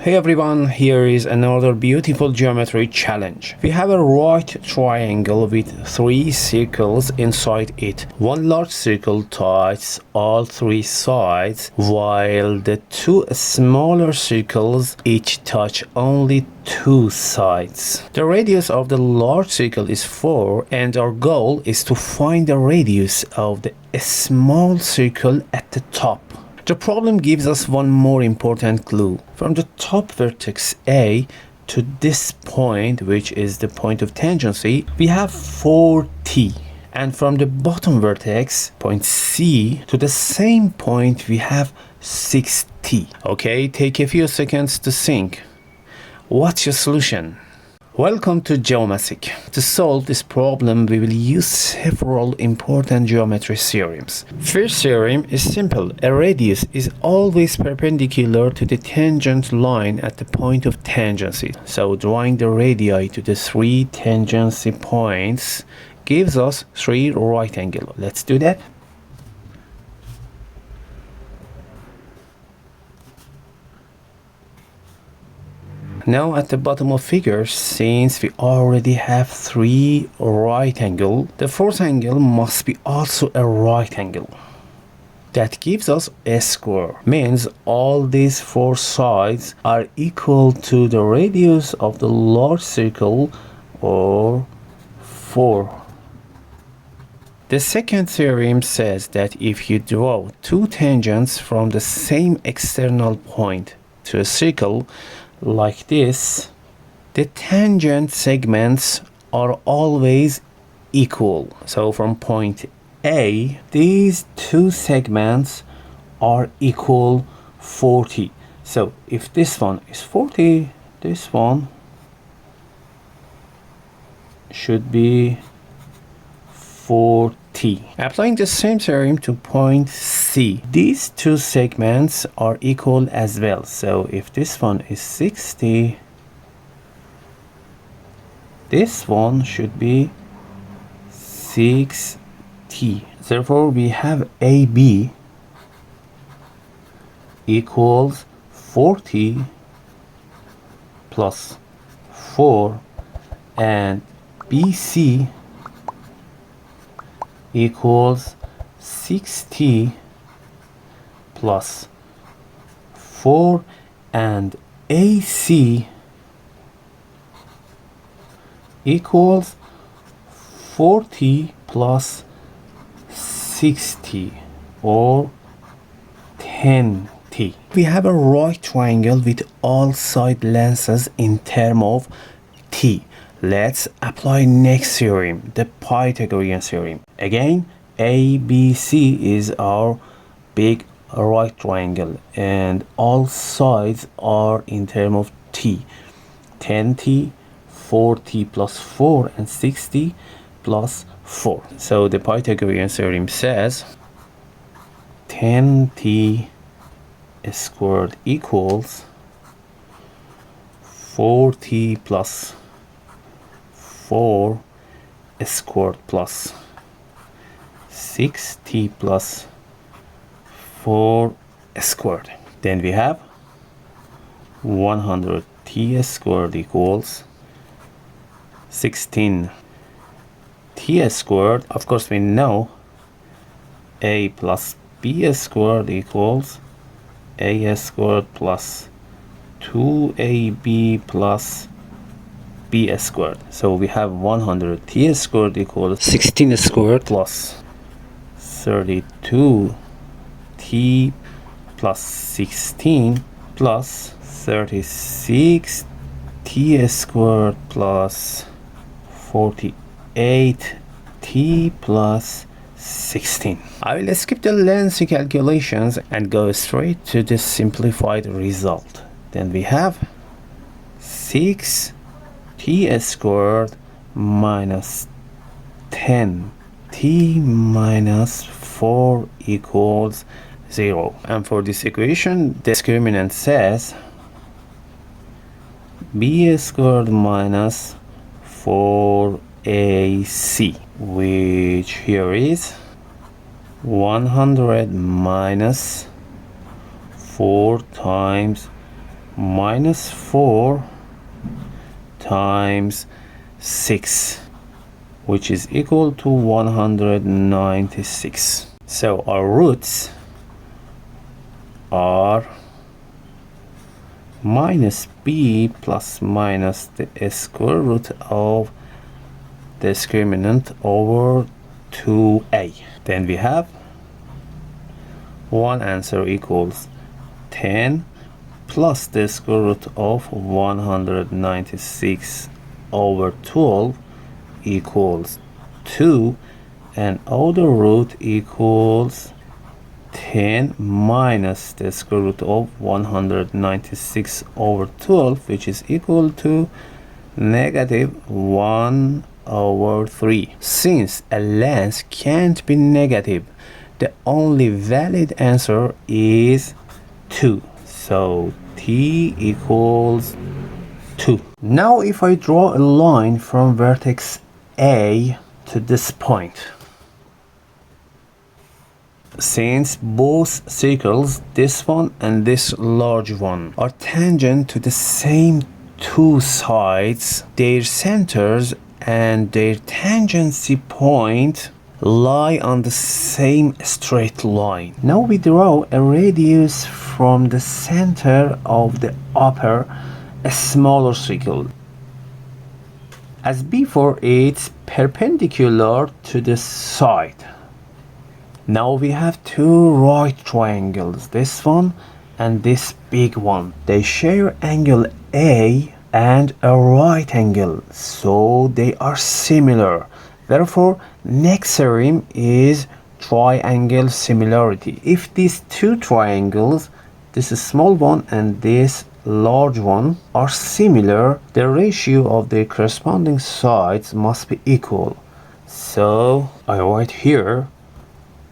Hey everyone, here is another beautiful geometry challenge. We have a right triangle with three circles inside it. One large circle touches all three sides, while the two smaller circles each touch only two sides. The radius of the large circle is 4, and our goal is to find the radius of the small circle at the top. The problem gives us one more important clue. From the top vertex A to this point, which is the point of tangency, we have 4t. And from the bottom vertex, point C, to the same point, we have 6t. Okay, take a few seconds to think. What's your solution? Welcome to Geomatic. To solve this problem, we will use several important geometry theorems. First theorem is simple. A radius is always perpendicular to the tangent line at the point of tangency. So drawing the radii to the three tangency points gives us three right angles. Let's do that. Now at the bottom of figure, since we already have three right angles, the fourth angle must be also a right angle. That gives us a square. Means all these four sides are equal to the radius of the large circle, or 4. The second theorem says that if you draw two tangents from the same external point to a circle, like this, the tangent segments are always equal. So from point A, these two segments are equal 40. So if this one is 40, this one should be 40. Applying the same theorem to point C, these two segments are equal as well. So if this one is 60, this one should be 6t. Therefore, we have AB equals 40 plus 4, and BC equals 6t plus 4, and AC equals 40 plus 60, or 10t. We have a right triangle with all side lengths in terms of t. Let's apply next theorem, the Pythagorean theorem. Again, ABC is our big right triangle, and all sides are in terms of t. 10t, 40 plus 4, and 60 plus 4. So the Pythagorean theorem says 10t squared equals 40 plus 4 squared plus 6t plus 4 squared. Then we have 100t squared equals 16t squared. Of course, we know a plus b squared equals a squared plus 2ab plus b squared. So we have 100t squared equals 16 squared plus 32t plus 16 plus 36t squared plus 48t plus 16. I will skip the lengthy calculations and go straight to the simplified result. Then we have 6t squared minus 10t minus 4 equals 0. And for this equation, the discriminant says b squared minus 4ac, which here is 100 minus 4 times minus 4 times 6, which is equal to 196. So our roots are minus b plus minus the square root of the discriminant over 2a. Then we have one answer equals 10 plus the square root of 196 over 12 equals 2, and other root equals 10 minus the square root of 196 over 12, which is equal to negative 1 over 3. Since a length can't be negative, the only valid answer is 2. So t equals 2. Now if I draw a line from vertex A to this point, since both circles, this one and this large one, are tangent to the same two sides, their centers and their tangency point lie on the same straight line. Now we draw a radius from the center of the upper, a smaller circle. As before, it's perpendicular to the side. Now we have two right triangles, this one and this big one. They share angle A and a right angle, so they are similar. Therefore, next theorem is triangle similarity. If these two triangles, this small one and this large one, are similar, the ratio of their corresponding sides must be equal. So I write here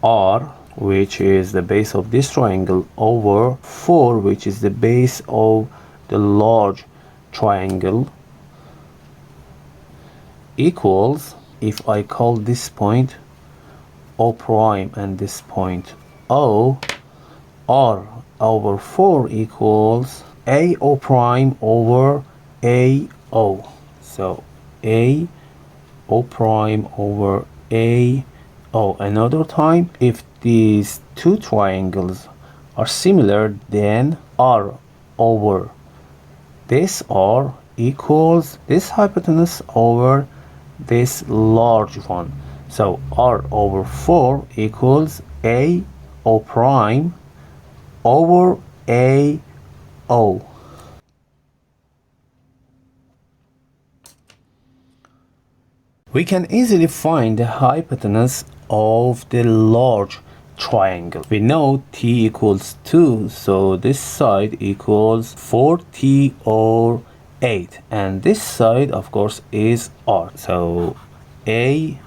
R, which is the base of this triangle, over 4, which is the base of the large triangle, equals, if I call this point O prime and this point O, R over 4 equals A O prime over A O. So A O prime over A O. Another time, if these two triangles are similar, then R over this R equals this hypotenuse over this large one. So R over 4 equals A O prime over A O. We can easily find the hypotenuse of the large triangle. We know t equals 2, so this side equals 4t or 8, and this side of course is r. So a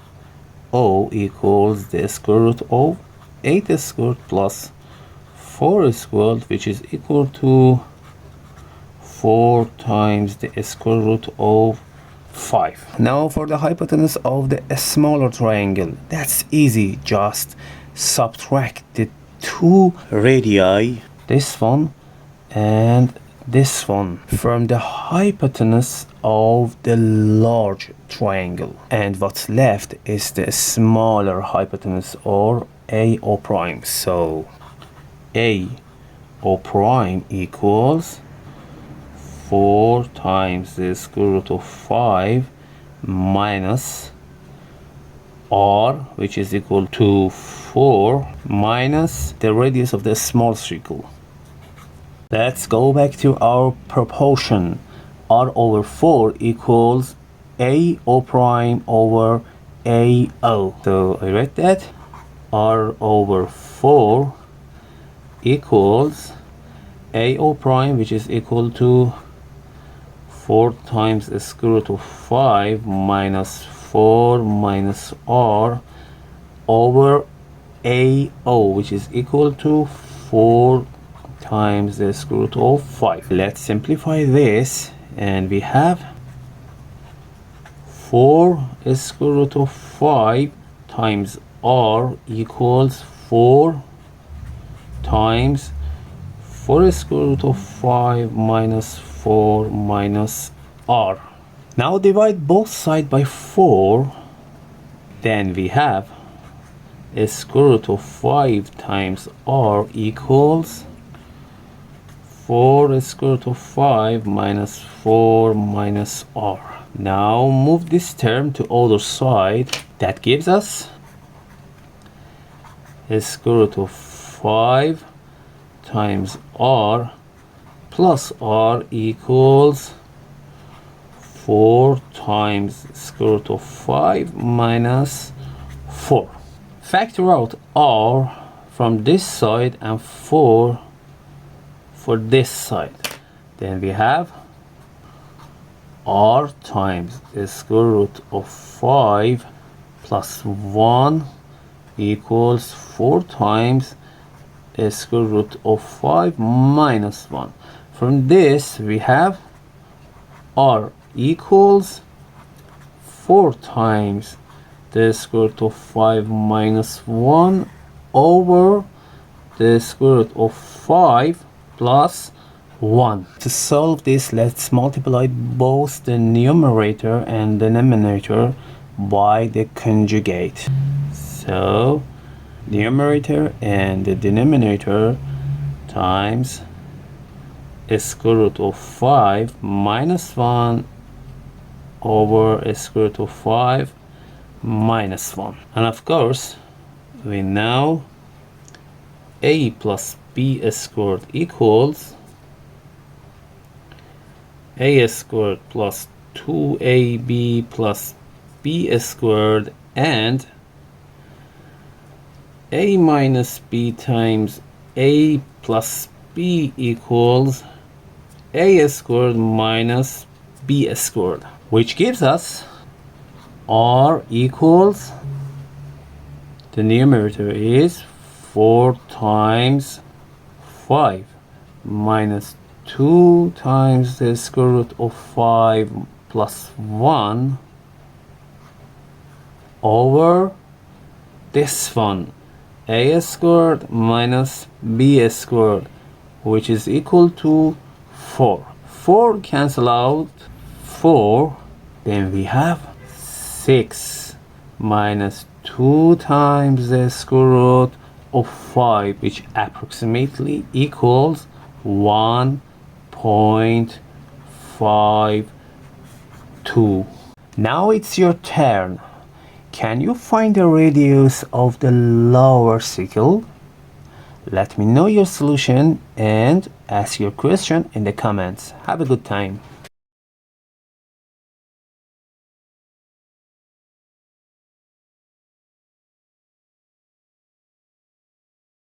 o equals the square root of 8 squared plus 4 squared, which is equal to 4 times the square root of 5. Now for the hypotenuse of the smaller triangle, that's easy. Just subtract the two radii, this one and this one, from the hypotenuse of the large triangle, and what's left is the smaller hypotenuse, or AO prime. So AO prime equals 4 times the square root of 5 minus r, which is equal to 4, minus the radius of the small circle. Let's go back to our proportion. R over 4 equals AO prime over AO. So I write that R over 4 equals AO prime, which is equal to 4 times the square root of 5 minus 4 minus r over AO, which is equal to 4 times the square root of 5. Let's simplify this, and we have 4 square root of 5 times r equals 4 times 4 square root of 5 minus 4 minus r. Now divide both sides by 4. Then we have a square root of 5 times r equals 4 square root of 5 minus 4 minus r. Now move this term to other side. That gives us a square root of 5 times r plus r equals 4 times square root of 5 minus 4. Factor out r from this side and 4 for this side. Then we have r times the square root of 5 plus 1 equals 4 times a square root of 5 minus 1. From this we have r equals 4 times the square root of 5 minus 1 over the square root of 5 plus 1. To solve this, let's multiply both the numerator and denominator by the conjugate. So numerator and the denominator times a square root of 5 minus 1 over a square root of 5 minus 1. And of course we know a plus b squared equals a squared plus 2ab plus b squared, and a minus b times a plus b equals a squared minus b squared, which gives us r equals, the numerator is 4 times 5 minus 2 times the square root of 5 plus 1 over this one, a squared minus b squared, which is equal to 4. 4 cancel out 4. Then we have 6 minus 2 times the square root of 5, which approximately equals 1.52. Now it's your turn. Can you find the radius of the lower circle? Let me know your solution and ask your question in the comments. Have a good time.